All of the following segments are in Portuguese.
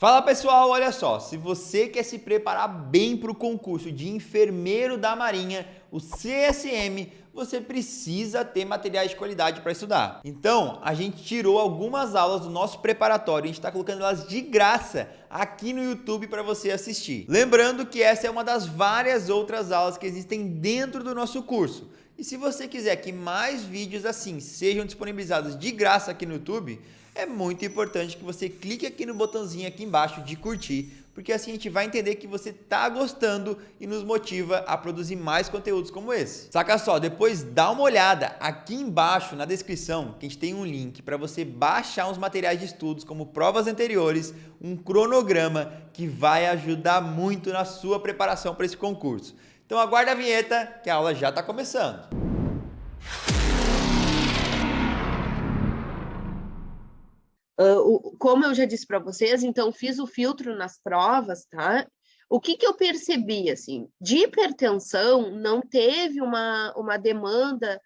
Fala pessoal, olha só, se você quer se preparar bem para o concurso de enfermeiro da Marinha, o CSM, você precisa ter materiais de qualidade para estudar. Então, a gente tirou algumas aulas do nosso preparatório, a gente está colocando elas de graça aqui no YouTube para você assistir. Lembrando que essa é uma das várias outras aulas que existem dentro do nosso curso. E se você quiser que mais vídeos assim sejam disponibilizados de graça aqui no YouTube, é muito importante que você clique aqui no botãozinho aqui embaixo de curtir, porque assim a gente vai entender que você está gostando e nos motiva a produzir mais conteúdos como esse. Saca só, depois dá uma olhada aqui embaixo na descrição, que a gente tem um link para você baixar uns materiais de estudos como provas anteriores, um cronograma que vai ajudar muito na sua preparação para esse concurso. Então aguarda a vinheta que a aula já está começando. Como eu já disse para vocês, então fiz o filtro nas provas, tá? O que eu percebi, assim, de hipertensão não teve uma demanda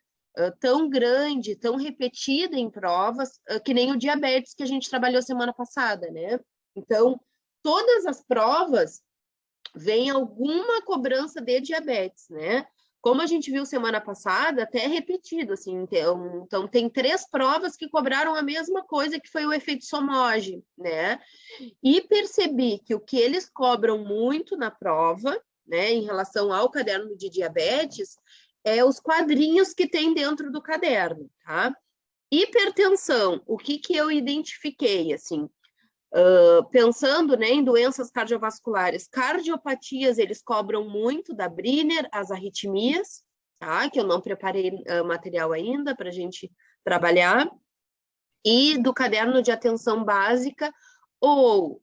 tão grande, tão repetida em provas, que nem o diabetes que a gente trabalhou semana passada, né? Então, todas as provas vem alguma cobrança de diabetes, né? Como a gente viu semana passada, até é repetido, assim, então tem 3 provas que cobraram a mesma coisa, que foi o efeito Somogy, né? E percebi que o que eles cobram muito na prova, né, em relação ao caderno de diabetes, é os quadrinhos que tem dentro do caderno, tá? Hipertensão, o que eu identifiquei, assim, pensando, né, em doenças cardiovasculares, cardiopatias, eles cobram muito da Briner, as arritmias, tá? Que eu não preparei material ainda para a gente trabalhar, e do caderno de atenção básica, ou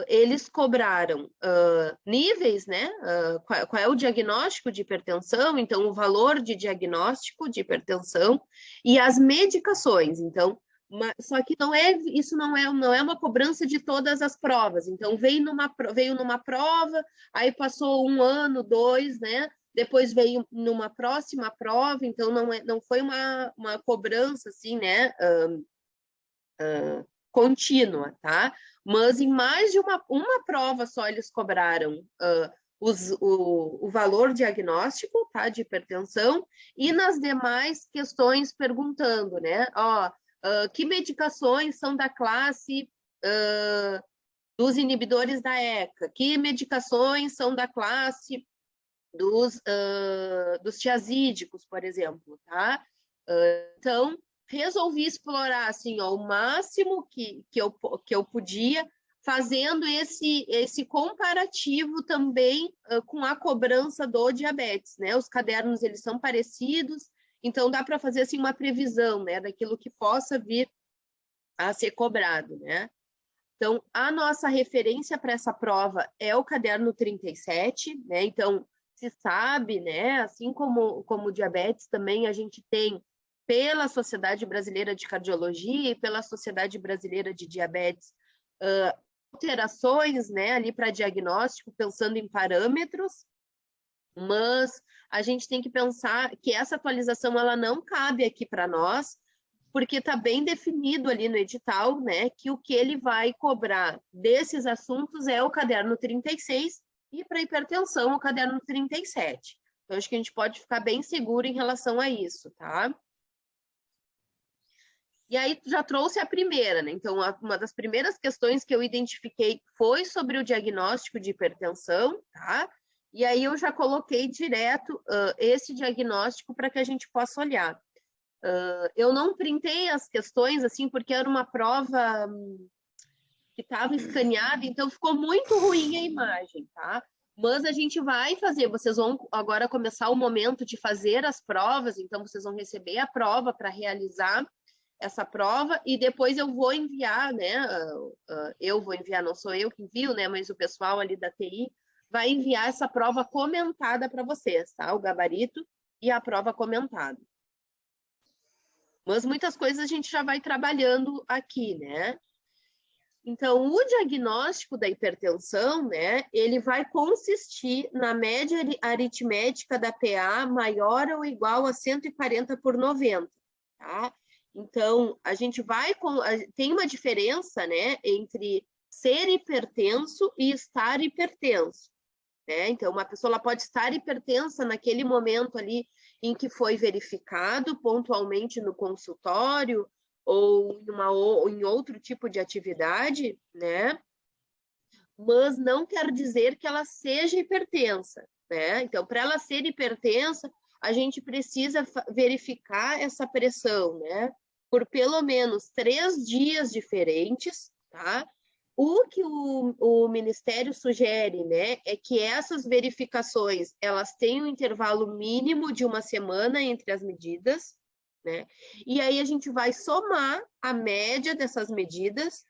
eles cobraram níveis, né? Qual é o diagnóstico de hipertensão, então o valor de diagnóstico de hipertensão e as medicações. Então, só que isso não é uma cobrança de todas as provas. Então, veio numa prova, aí passou 1 ano, 2, né? Depois veio numa próxima prova, então não foi uma cobrança assim, né? Contínua, tá? Mas em mais de uma prova só eles cobraram o valor diagnóstico, tá, de hipertensão, e nas demais questões perguntando, né, que medicações são da classe dos inibidores da ECA, que medicações são da classe dos tiazídicos, por exemplo, tá? Então, resolvi explorar assim, ó, o máximo que eu podia, fazendo esse comparativo também com a cobrança do diabetes, né? Os cadernos, eles são parecidos, então dá para fazer assim uma previsão, né, daquilo que possa vir a ser cobrado, né? Então, a nossa referência para essa prova é o caderno 37, né? Então, se sabe, né, assim como o diabetes também, a gente tem pela Sociedade Brasileira de Cardiologia e pela Sociedade Brasileira de Diabetes, alterações, né, ali para diagnóstico, pensando em parâmetros, mas a gente tem que pensar que essa atualização ela não cabe aqui para nós, porque está bem definido ali no edital, né, que o que ele vai cobrar desses assuntos é o caderno 36 e para hipertensão o caderno 37. Então, acho que a gente pode ficar bem seguro em relação a isso, tá? E aí já trouxe a primeira, né? Então, uma das primeiras questões que eu identifiquei foi sobre o diagnóstico de hipertensão, tá? E aí eu já coloquei direto esse diagnóstico para que a gente possa olhar. Eu não printei as questões, assim, porque era uma prova que estava escaneada, então ficou muito ruim a imagem, tá? Mas a gente vai fazer, vocês vão agora começar o momento de fazer as provas, então vocês vão receber a prova para realizar essa prova, e depois eu vou enviar, né? Eu vou enviar, não sou eu que envio, né? Mas o pessoal ali da TI vai enviar essa prova comentada para vocês, tá? O gabarito e a prova comentada. Mas muitas coisas a gente já vai trabalhando aqui, né? Então, o diagnóstico da hipertensão, né, ele vai consistir na média aritmética da PA maior ou igual a 140/90, tá? Então, a gente tem uma diferença, né, entre ser hipertenso e estar hipertenso, né? Então, uma pessoa ela pode estar hipertensa naquele momento ali em que foi verificado pontualmente no consultório ou em outro tipo de atividade, né? Mas não quer dizer que ela seja hipertensa, né? Então, para ela ser hipertensa, a gente precisa verificar essa pressão, né? Por pelo menos 3 dias diferentes, tá? O que o Ministério sugere, né, é que essas verificações, elas têm um intervalo mínimo de 1 semana entre as medidas, né? E aí a gente vai somar a média dessas medidas,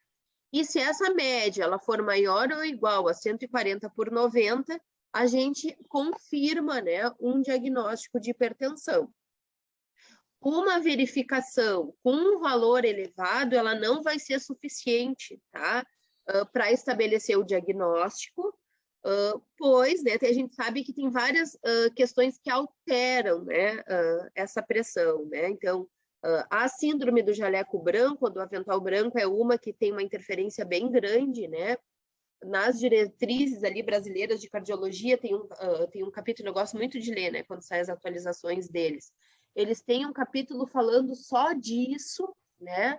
e se essa média ela for maior ou igual a 140/90, a gente confirma, né, um diagnóstico de hipertensão. Uma verificação com um valor elevado, ela não vai ser suficiente, tá? Para estabelecer o diagnóstico, pois, né, a gente sabe que tem várias questões que alteram, né, essa pressão, né? Então, a síndrome do jaleco branco, ou do avental branco, é uma que tem uma interferência bem grande, né? Nas diretrizes ali brasileiras de cardiologia, tem um capítulo, eu gosto muito de ler, né, quando saem as atualizações deles. Eles têm um capítulo falando só disso, né,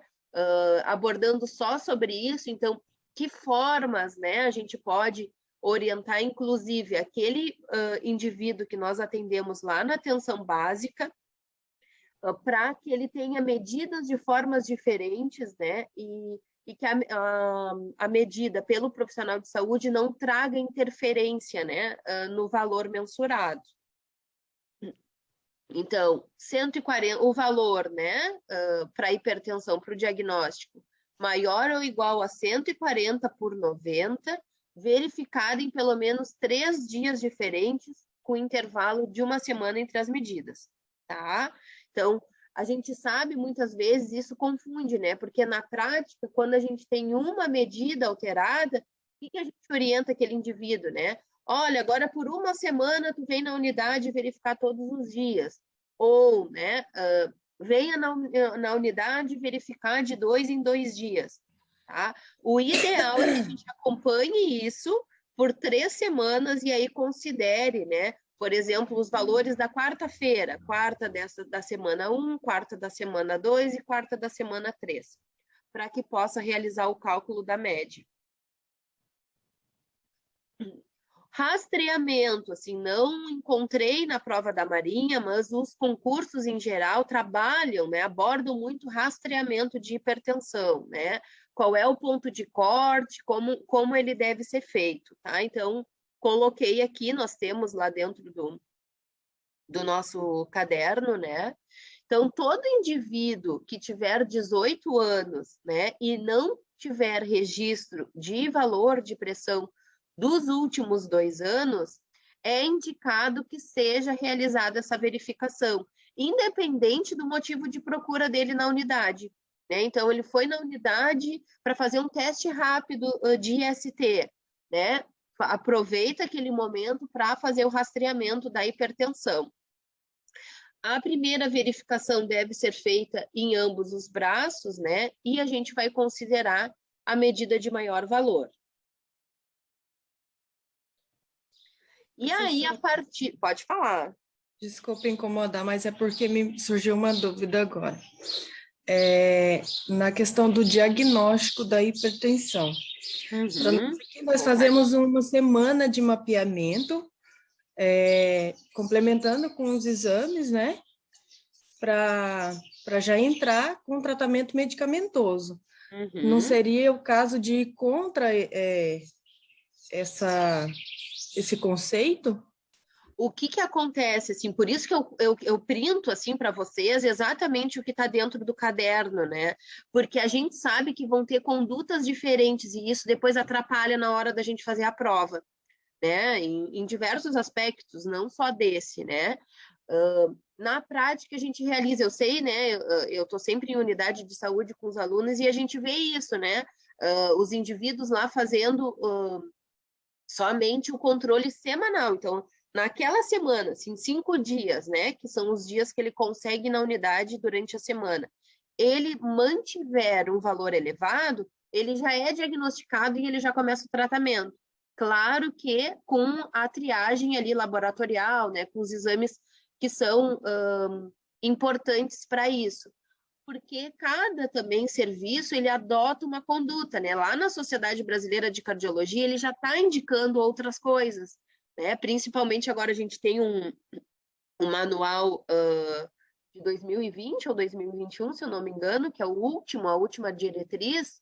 abordando só sobre isso. Então, que formas, né, a gente pode orientar, inclusive, aquele indivíduo que nós atendemos lá na atenção básica, para que ele tenha medidas de formas diferentes, né, e que a medida pelo profissional de saúde não traga interferência, né, no valor mensurado. Então, 140, o valor, né, para hipertensão, para o diagnóstico, maior ou igual a 140/90, verificado em pelo menos 3 dias diferentes, com intervalo de 1 semana entre as medidas, tá? Então, a gente sabe, muitas vezes, isso confunde, né? Porque na prática, quando a gente tem uma medida alterada, o que a gente orienta aquele indivíduo, né? Olha, agora por 1 semana tu vem na unidade verificar todos os dias. Ou, né, venha na unidade verificar de 2 em 2 dias, tá? O ideal é que a gente acompanhe isso por 3 semanas e aí considere, né? Por exemplo, os valores da quarta-feira, quarta da semana 1, quarta da semana 2 e quarta da semana 3, para que possa realizar o cálculo da média. Rastreamento, assim, não encontrei na prova da Marinha, mas os concursos em geral trabalham, né, abordam muito rastreamento de hipertensão, né? Qual é o ponto de corte, como ele deve ser feito, tá? Então, coloquei aqui, nós temos lá dentro do nosso caderno, né? Então, todo indivíduo que tiver 18 anos, né, e não tiver registro de valor de pressão dos últimos 2 anos, é indicado que seja realizada essa verificação, independente do motivo de procura dele na unidade, né? Então, ele foi na unidade para fazer um teste rápido de IST, né? Aproveita aquele momento para fazer o rastreamento da hipertensão. A primeira verificação deve ser feita em ambos os braços, né? E a gente vai considerar a medida de maior valor. E aí, a partir... Pode falar. Desculpa incomodar, mas é porque me surgiu uma dúvida agora. Na questão do diagnóstico da hipertensão. Nós fazemos uma semana de mapeamento, complementando com os exames, né? Para já entrar com tratamento medicamentoso. Não seria o caso de ir contra esse conceito? O que acontece, assim, por isso que eu printo, assim, para vocês exatamente o que está dentro do caderno, né? Porque a gente sabe que vão ter condutas diferentes e isso depois atrapalha na hora da gente fazer a prova, né? Em diversos aspectos, não só desse, né? Na prática, a gente realiza, eu sei, né? Eu estou sempre em unidade de saúde com os alunos e a gente vê isso, né? Os indivíduos lá fazendo somente o controle semanal. Então, naquela semana, assim, 5 dias, né? Que são os dias que ele consegue ir na unidade durante a semana. Ele mantiver um valor elevado, ele já é diagnosticado e ele já começa o tratamento. Claro que com a triagem ali laboratorial, né, com os exames que são importantes para isso. Porque cada também serviço, ele adota uma conduta, né? Lá na Sociedade Brasileira de Cardiologia, ele já está indicando outras coisas, né? Principalmente agora a gente tem um manual de 2020 ou 2021, se eu não me engano, que é a última diretriz,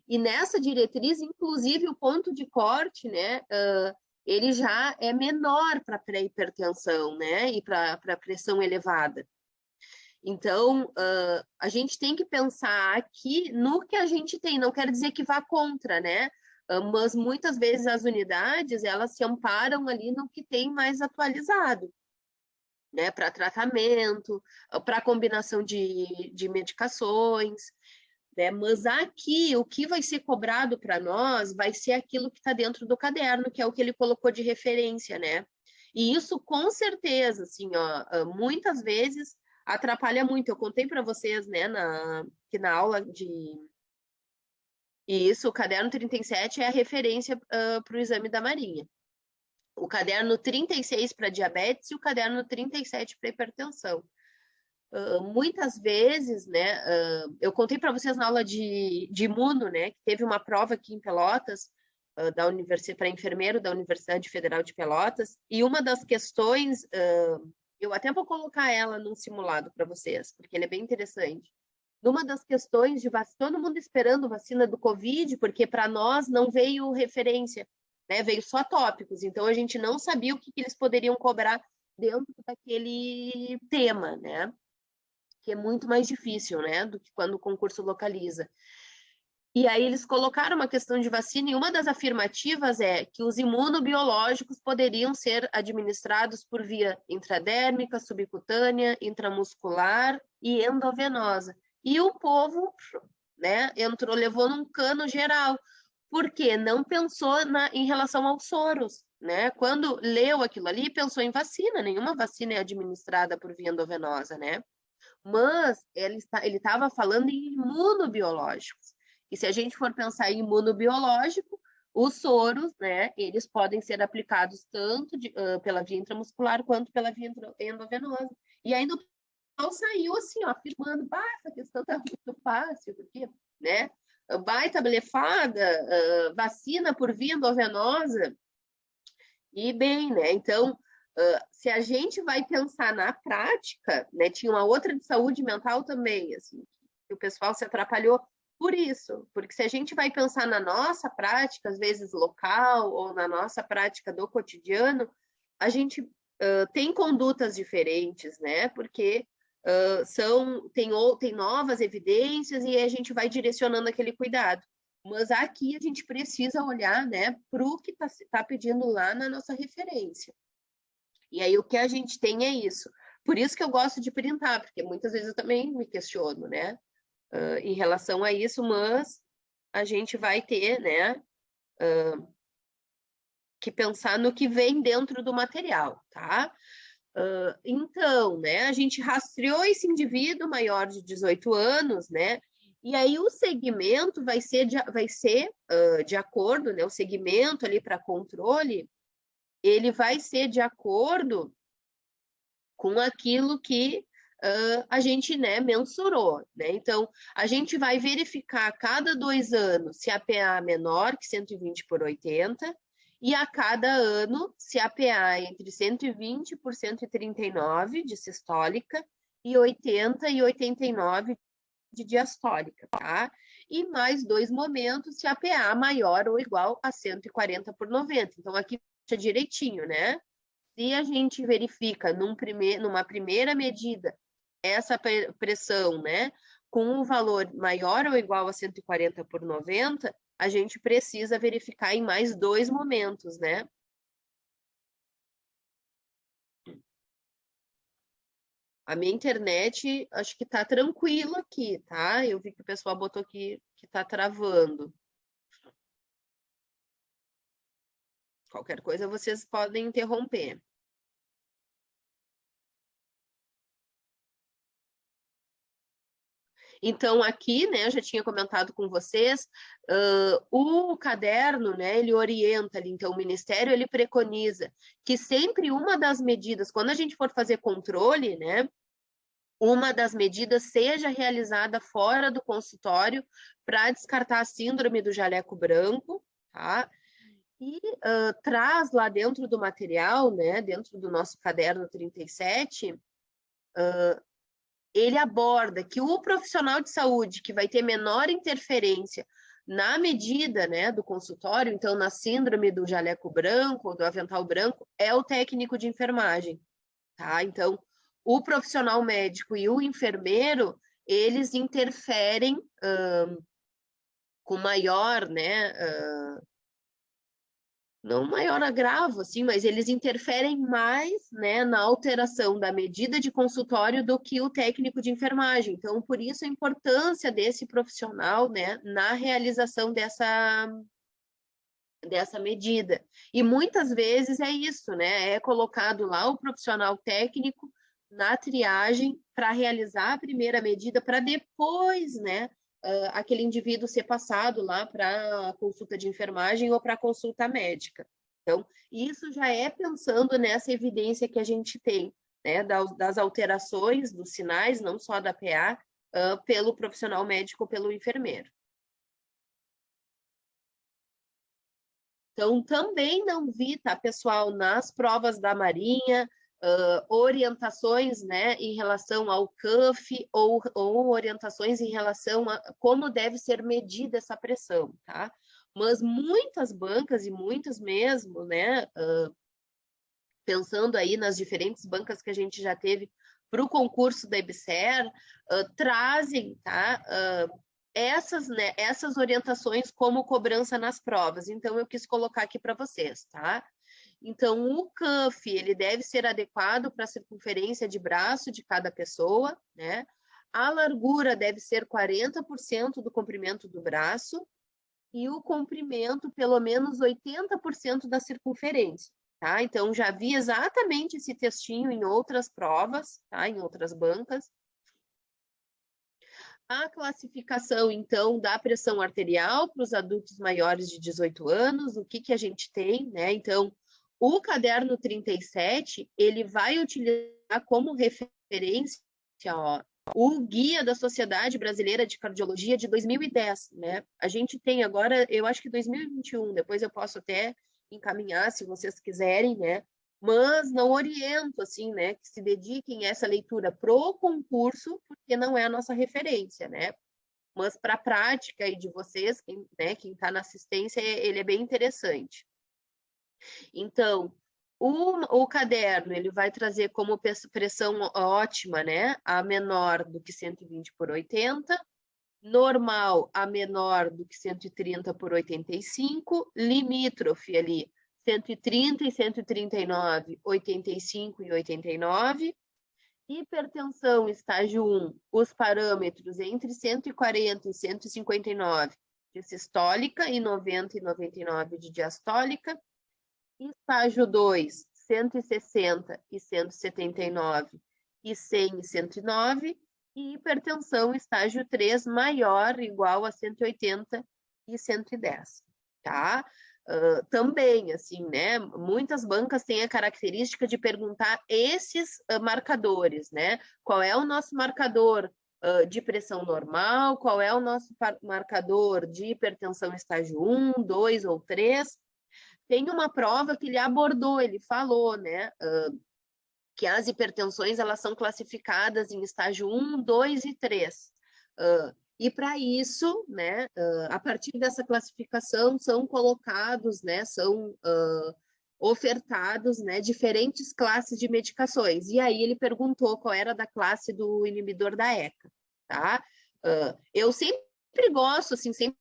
e nessa diretriz, inclusive, o ponto de corte, né, ele já é menor para pré-hipertensão, né, e para pressão elevada. Então, a gente tem que pensar aqui no que a gente tem, não quer dizer que vá contra, né? Mas muitas vezes as unidades, elas se amparam ali no que tem mais atualizado, né? Para tratamento, para combinação de medicações, né? Mas aqui, o que vai ser cobrado para nós vai ser aquilo que está dentro do caderno, que é o que ele colocou de referência, né? E isso, com certeza, assim, ó, muitas vezes atrapalha muito. Eu contei para vocês, né, que na aula de... Isso, o caderno 37 é a referência para o exame da Marinha. O caderno 36 para diabetes e o caderno 37 para hipertensão. Muitas vezes, né, eu contei para vocês na aula de imuno, né, que teve uma prova aqui em Pelotas, da universidade para enfermeiro da Universidade Federal de Pelotas, e uma das questões, eu até vou colocar ela num simulado para vocês, porque ele é bem interessante. Numa das questões de vacina, todo mundo esperando vacina do Covid, porque para nós não veio referência, né, veio só tópicos, então a gente não sabia o que eles poderiam cobrar dentro daquele tema, né, que é muito mais difícil, né, do que quando o concurso localiza. E aí eles colocaram uma questão de vacina e uma das afirmativas é que os imunobiológicos poderiam ser administrados por via intradérmica, subcutânea, intramuscular e endovenosa. E o povo, né, levou num cano geral, porque não pensou em relação aos soros, né? Quando leu aquilo ali, pensou em vacina, nenhuma vacina é administrada por via endovenosa, né? Mas ele estava falando em imunobiológicos. E se a gente for pensar em imunobiológico, os soros, né, eles podem ser aplicados tanto pela via intramuscular quanto pela via endovenosa. E aí no final saiu assim, ó, afirmando, essa questão tá muito fácil, porque, né, baita blefada, vacina por via endovenosa, e bem, né, então, se a gente vai pensar na prática, né, tinha uma outra de saúde mental também, assim, que o pessoal se atrapalhou por isso, porque se a gente vai pensar na nossa prática, às vezes local, ou na nossa prática do cotidiano, a gente tem condutas diferentes, né, porque tem novas evidências e a gente vai direcionando aquele cuidado. Mas aqui a gente precisa olhar, né, para o que está pedindo lá na nossa referência. E aí o que a gente tem é isso. Por isso que eu gosto de printar, porque muitas vezes eu também me questiono, né, em relação a isso, mas a gente vai ter, né, que pensar no que vem dentro do material, tá? Então, né, a gente rastreou esse indivíduo maior de 18 anos, né, e aí o segmento vai ser de acordo, né, o segmento ali para controle, ele vai ser de acordo com aquilo que a gente, né, mensurou, né? Então, a gente vai verificar a cada 2 anos se a PA é menor que 120 por 80 e a cada ano se a PA é entre 120 por 139 de sistólica e 80 e 89 de diastólica, tá? E mais 2 momentos se a PA maior ou igual a 140 por 90. Então, aqui fica direitinho, né? Se a gente verifica numa primeira medida essa pressão, né, com um valor maior ou igual a 140 por 90, a gente precisa verificar em mais 2 momentos, né? A minha internet, acho que tá tranquilo aqui, tá? Eu vi que o pessoal botou aqui que tá travando. Qualquer coisa vocês podem interromper. Então, aqui, né, eu já tinha comentado com vocês, o caderno, né, ele orienta ali, então o Ministério, ele preconiza que sempre uma das medidas, quando a gente for fazer controle, né, uma das medidas seja realizada fora do consultório para descartar a síndrome do jaleco branco, tá? E traz lá dentro do material, né, dentro do nosso caderno 37, ele aborda que o profissional de saúde que vai ter menor interferência na medida, né, do consultório, então na síndrome do jaleco branco ou do avental branco, é o técnico de enfermagem, tá? Então, o profissional médico e o enfermeiro, eles interferem com maior, né, não maior agravo, assim, mas eles interferem mais, né, na alteração da medida de consultório do que o técnico de enfermagem. Então, por isso a importância desse profissional, né, na realização dessa medida. E muitas vezes é isso, né, é colocado lá o profissional técnico na triagem para realizar a primeira medida, para depois, né, aquele indivíduo ser passado lá para a consulta de enfermagem ou para a consulta médica. Então, isso já é pensando nessa evidência que a gente tem, né, das alterações dos sinais, não só da PA, pelo profissional médico ou pelo enfermeiro. Então, também não vi, tá, pessoal, nas provas da Marinha, orientações, né, em relação ao CUF ou orientações em relação a como deve ser medida essa pressão, tá? Mas muitas bancas, e muitas mesmo, né, pensando aí nas diferentes bancas que a gente já teve para o concurso da EBSER, trazem, tá, essas orientações como cobrança nas provas. Então, eu quis colocar aqui para vocês, tá? Então, o CUF, ele deve ser adequado para a circunferência de braço de cada pessoa, né? A largura deve ser 40% do comprimento do braço e o comprimento pelo menos 80% da circunferência, tá? Então, já vi exatamente esse textinho em outras provas, tá? Em outras bancas. A classificação, então, da pressão arterial para os adultos maiores de 18 anos, o que a gente tem, né? Então, o caderno 37, ele vai utilizar como referência, ó, o Guia da Sociedade Brasileira de Cardiologia de 2010, né? A gente tem agora, eu acho que 2021, depois eu posso até encaminhar, se vocês quiserem, né? Mas não oriento, assim, né, que se dediquem a essa leitura pro concurso, porque não é a nossa referência, né? Mas para a prática aí de vocês, quem está na assistência, ele é bem interessante. Então, o caderno, ele vai trazer como pressão ótima, né, a menor do que 120 por 80, normal a menor do que 130 por 85, limítrofe ali, 130 e 139, 85 e 89. Hipertensão, estágio 1, os parâmetros entre 140 e 159 de sistólica e 90 e 99 de diastólica. Estágio 2, 160 e 179 e 100 e 109. E hipertensão, estágio 3, maior, igual a 180 e 110, tá? Também, assim, né, muitas bancas têm a característica de perguntar esses marcadores, né? Qual é o nosso marcador de pressão normal, qual é o nosso marcador de hipertensão estágio 1, 2 ou 3. Tem uma prova que ele abordou, ele falou, né, que as hipertensões, elas são classificadas em estágio 1, 2 e 3. E para isso, né, a partir dessa classificação, são colocados, né, são ofertados, né, diferentes classes de medicações. E aí ele perguntou qual era da classe do inibidor da ECA, tá? Eu sempre gosto, assim, sempre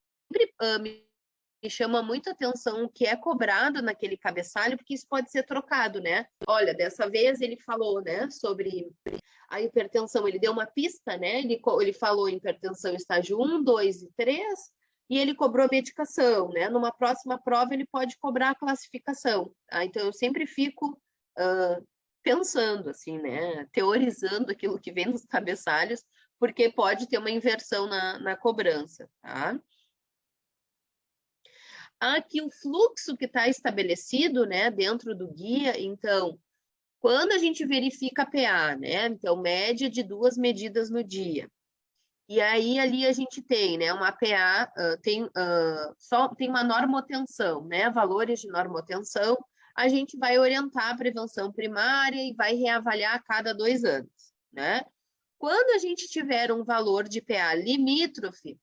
me chama muita atenção o que é cobrado naquele cabeçalho, porque isso pode ser trocado, né? Olha, dessa vez ele falou, né, sobre a hipertensão, ele deu uma pista, né? Ele falou hipertensão estágio 1, 2 e 3, e ele cobrou medicação, né? Numa próxima prova ele pode cobrar a classificação, tá? Então eu sempre fico pensando, assim, né? Teorizando aquilo que vem nos cabeçalhos, porque pode ter uma inversão na cobrança, tá? Aqui o fluxo que está estabelecido, né, dentro do guia, então, quando a gente verifica a PA, né, então, média de 2 medidas no dia, e aí ali a gente tem, né, uma PA, tem uma normotenção, né, valores de normotenção, a gente vai orientar a prevenção primária e vai reavaliar a cada 2 anos, né? Quando a gente tiver um valor de PA limítrofe,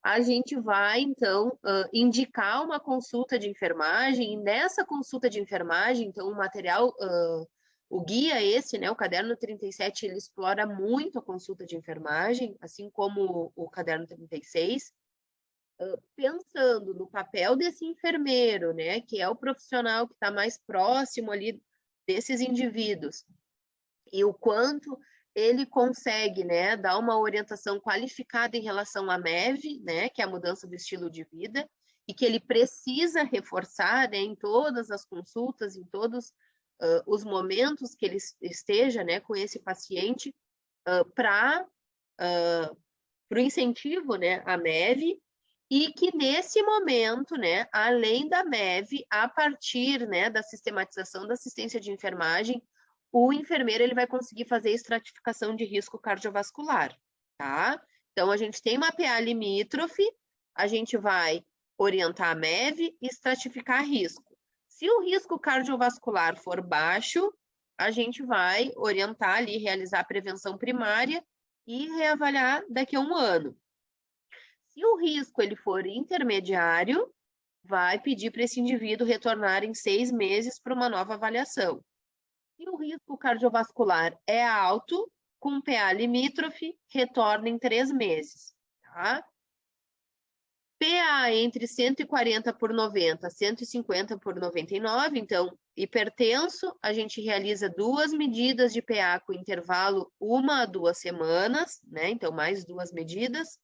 a gente vai, então, indicar uma consulta de enfermagem, e nessa consulta de enfermagem, então, o material, o guia esse, né, o caderno 37, ele explora muito a consulta de enfermagem, assim como o caderno 36, pensando no papel desse enfermeiro, né, que é o profissional que está mais próximo ali desses indivíduos, e o quanto ele consegue, né, dar uma orientação qualificada em relação à MEV, né, que é a mudança do estilo de vida, e que ele precisa reforçar, né, em todas as consultas, em todos os momentos que ele esteja, né, com esse paciente, para o incentivo, né, à MEV, e que nesse momento, né, além da MEV, a partir, né, da sistematização da assistência de enfermagem, o enfermeiro ele vai conseguir fazer estratificação de risco cardiovascular, tá? Então, a gente tem uma PA limítrofe, a gente vai orientar a MEV e estratificar risco. Se o risco cardiovascular for baixo, a gente vai orientar ali, realizar a prevenção primária e reavaliar daqui a 1 ano. Se o risco ele for intermediário, vai pedir para esse indivíduo retornar em 6 meses para uma nova avaliação. Se o risco cardiovascular é alto, com PA limítrofe, retorna em 3 meses. Tá? PA entre 140/90, 150/99, então, hipertenso, a gente realiza 2 medidas de PA com intervalo 1 a 2 semanas, né? Então, mais 2 medidas.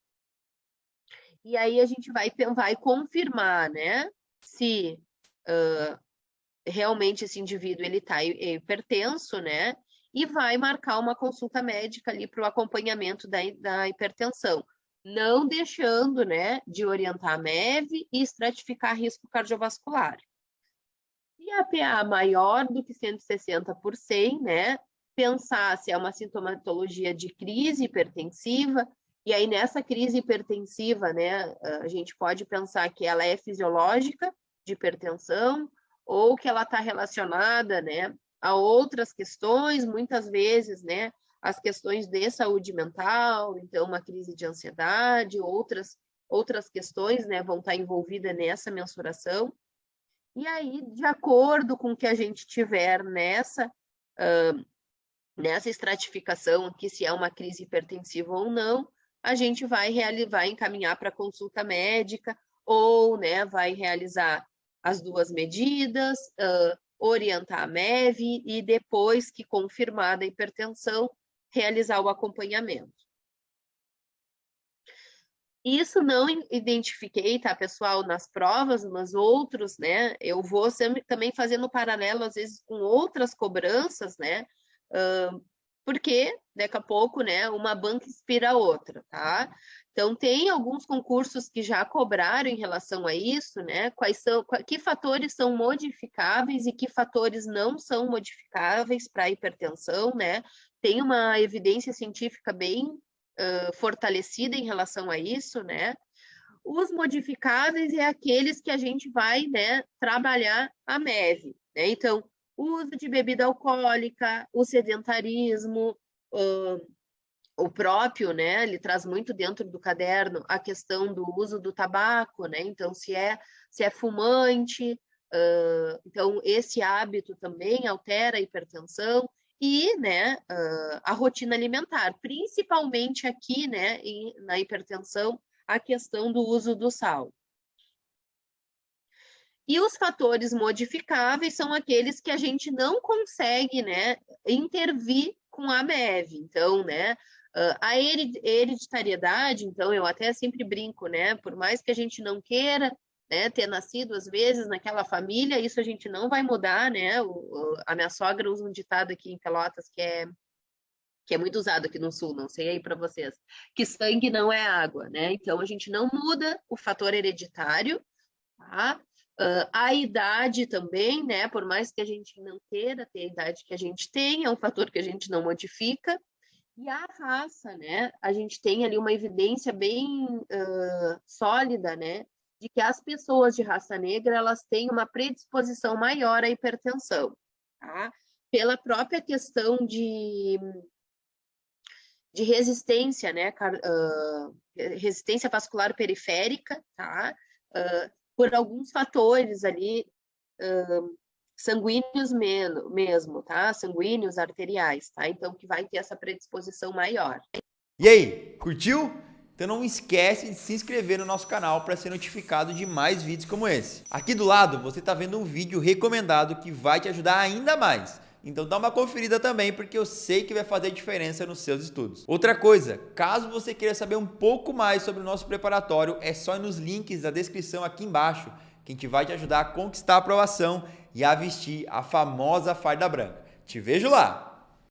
E aí a gente vai confirmar, né? Se realmente esse indivíduo ele está hipertenso, né? E vai marcar uma consulta médica ali para o acompanhamento da hipertensão, não deixando, né, de orientar a MEV e estratificar risco cardiovascular. Se a PA maior do que 160/100, né, pensar se é uma sintomatologia de crise hipertensiva, e aí nessa crise hipertensiva, né, a gente pode pensar que ela é fisiológica, de hipertensão, ou que ela está relacionada, né, a outras questões, muitas vezes, né, as questões de saúde mental, então uma crise de ansiedade, outras questões, né, vão estar envolvidas nessa mensuração. E aí, de acordo com o que a gente tiver nessa estratificação aqui, se é uma crise hipertensiva ou não, a gente vai encaminhar para consulta médica, ou, né, vai realizar as 2 medidas, orientar a MEV e depois que confirmada a hipertensão, realizar o acompanhamento. Isso não identifiquei, tá, pessoal, nas provas, mas outros, né, eu vou sempre também fazendo paralelo, às vezes, com outras cobranças, né, porque daqui a pouco, né, uma banca inspira a outra, tá? Então, tem alguns concursos que já cobraram em relação a isso, né? Que fatores são modificáveis e que fatores não são modificáveis para a hipertensão, né? Tem uma evidência científica bem fortalecida em relação a isso, né? Os modificáveis é aqueles que a gente vai, né, trabalhar a MEV, né? Então, o uso de bebida alcoólica, o sedentarismo, o próprio, né, ele traz muito dentro do caderno a questão do uso do tabaco, né, então se é fumante, então esse hábito também altera a hipertensão e, né, a rotina alimentar, principalmente aqui, né, na hipertensão, a questão do uso do sal. E os fatores modificáveis são aqueles que a gente não consegue, né, intervir com a MEV. Então, né, a hereditariedade, então, eu até sempre brinco, né, por mais que a gente não queira, né, ter nascido, às vezes, naquela família, isso a gente não vai mudar, né, a minha sogra usa um ditado aqui em Pelotas que é que é muito usado aqui no Sul, não sei aí para vocês, que sangue não é água, né? Então, a gente não muda o fator hereditário, tá? A idade também, né? Por mais que a gente não queira ter a idade que a gente tem, é um fator que a gente não modifica. E a raça, né? A gente tem ali uma evidência bem sólida, né? De que as pessoas de raça negra, elas têm uma predisposição maior à hipertensão, tá? Pela própria questão de resistência, né? Resistência vascular periférica, tá? Por alguns fatores ali sanguíneos mesmo, tá? Sanguíneos, arteriais, tá? Então, que vai ter essa predisposição maior. E aí, curtiu? Então não esquece de se inscrever no nosso canal para ser notificado de mais vídeos como esse. Aqui do lado você está vendo um vídeo recomendado que vai te ajudar ainda mais. Então dá uma conferida também, porque eu sei que vai fazer diferença nos seus estudos. Outra coisa, caso você queira saber um pouco mais sobre o nosso preparatório, é só ir nos links da descrição aqui embaixo, que a gente vai te ajudar a conquistar a aprovação e a vestir a famosa farda branca. Te vejo lá!